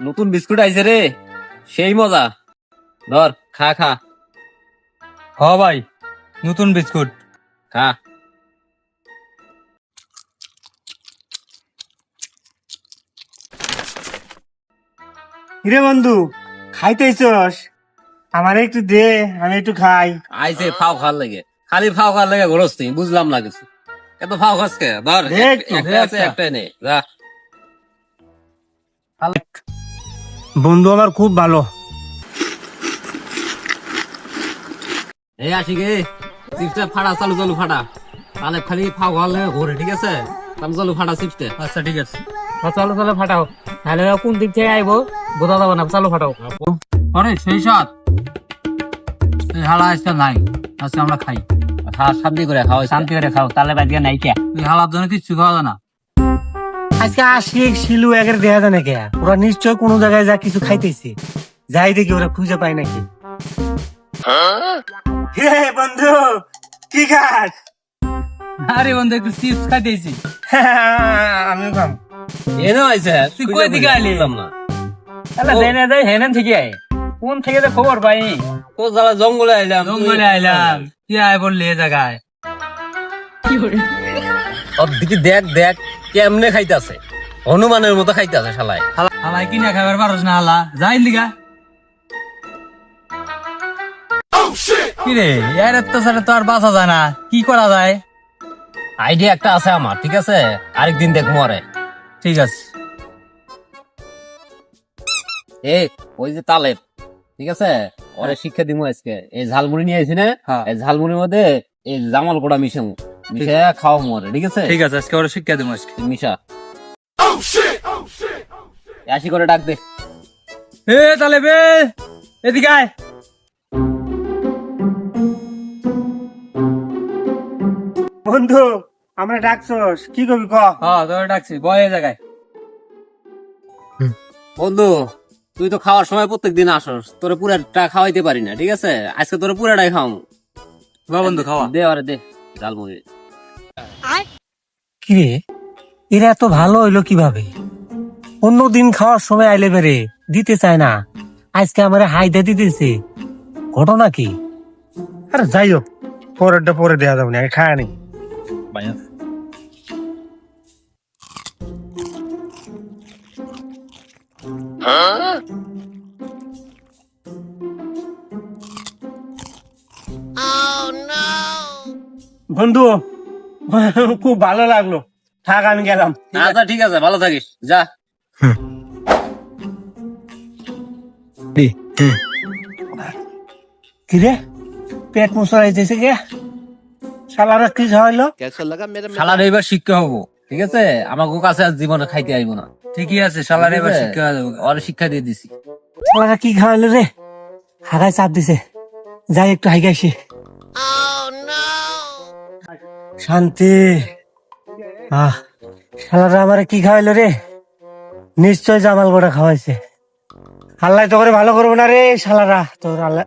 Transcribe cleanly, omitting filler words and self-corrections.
নতুন বিস্কুট আইছে রে, সেই মজা। ধর খা খা হ ভাই, নতুন বিস্কুট খা। হিরে বন্ধু, খাইতেছস? আমার একটু দে, আমি একটু খাই। আইছে ফাও খাওয়ার লাগে, খালি ফাও খাওয়ার লাগে ঘরস তুই, বুঝলাম না কিছু। এত ফাও খাস কে? ধর দে একটু, একটা আছে, একটাই নে যা। বন্ধু আমার খুব ভালো। এই আসি গে, চিপসটা ফাটা, চালু চালু ফাটা। তাহলে খালি ফাও খাওয়ার লাগে ঘরে, ঠিক আছে? চালু চালু ফাটা চিপসটা। আচ্ছা ঠিক আছে। চালু চালু ফাটাও, তাহলে কোন দিক থেকে আইবো বোঝা যাবে না। চালু ফাটাও। আরে সেই সাত এই হালা আজকে নাই, আজকে আমরা খাই। খাওয়া শান্তি করে খাওয়া, শান্তি করে খাও, তাহলে বাদিয়া নাই কে। এই হালার জন্য কিচ্ছু খাওয়া যায় না। আজকে আশিক শিলু একের দেখা যায় না কে? ওরা নিশ্চয় কোনো জায়গায় যা কিছু খাইতেছে, যাই দেখি ওরা খুঁজে পায় নাকি। হে বন্ধু, কি খাস? আরে বন্ধু একটু চিপস খাইতেছি। আমিও খাম। এনে আইছে, তুই কই দিকে আইলি? বুঝলাম না। তাহলে জেনে যাই হেনেন থেকে আয়, কোন থেকে তো খবর পাই। তো জ্বালা জঙ্গলে আইলাম, জঙ্গলে আইলাম, কি আয় বললি এ জায়গায়? ওর দিকে দেখ দেখ কেমনে খাইতেছে, হনুমানের মতো খাইতেছে শালায়। হালাই কিনা খাবার পারস না, হালা যাই দিঘা। কি রে, এর অত্যাচারে তো আর বাঁচা যায় না, কি করা যায়? আইডিয়া একটা আছে আমার, ঠিক আছে? আরেকদিন দেখ মরে। ঠিক আছে। এই ওই যে তালেব, ঠিক আছে, ওরে শিক্ষা দিমু আজকে। এই ঝালমুড়ি নিয়ে আইছি না, হ্যাঁ। এই ঝালমুড়ির মধ্যে এই জামাল কোড়া মিশামু, মিশে খাওয়া মরে, ঠিক আছে? ঠিক আছে, আজকে ওরা শিক্ষা দেবো আজকে। মিশা আসি করে ডাক দে। এ তাহলে বে এদিকে আয়। বন্ধু, আমরা ডাকছস, কি করবি ক? হ্যাঁ তোর ডাকছি, বয় এই জায়গায়। বন্ধু, তুই তো খাওয়ার সময় প্রত্যেক দিন আসস, তোরে পুরাটা খাওয়াইতে পারি না, ঠিক আছে? আজকে তোরে পুরাটাই খাওয়ামু। বা বন্ধু খাওয়া। দে আরে দে ঝালমুড়ি। কি রে, এরা এত ভালো হইলো কিভাবে? অন্যদিন খাওয়ার সময় আইলে বেরে দিতে চায় না, আজকে আমার হাইদা দিতেছে, ঘটনা কি? আরে যাই হোক, পরেরটা পরে দেওয়া যাবে না, খায় নি। বন্ধু, খুব ভালো লাগলো, থাক আমি গেলাম। আচ্ছা ঠিক আছে, ভালো থাকিস, যা। কিরে, পেট মুসরাইতেছে কে? শালারা কি খাওয়াইলো? শালার এবার শিক্ষা হবো, ঠিক আছে? আমাকে কাছে আর জীবনে খাইতে আইবো না। ঠিকই আছে, শালার এবার শিক্ষা দেবো। ওরে শিক্ষা দিয়ে দিছি। শালারা কি খাওয়াইলো রে? হাগায় চাপ দিছে, যাই একটু হাইগাইছি। শান্তি। শালারা আমারে কি খাওয়াইলো রে? নিশ্চয় জামাল গোড়া খাওয়াইছে। আল্লাহ তো করে ভালো করবো না রে শালারা, তোর আল্লাহ।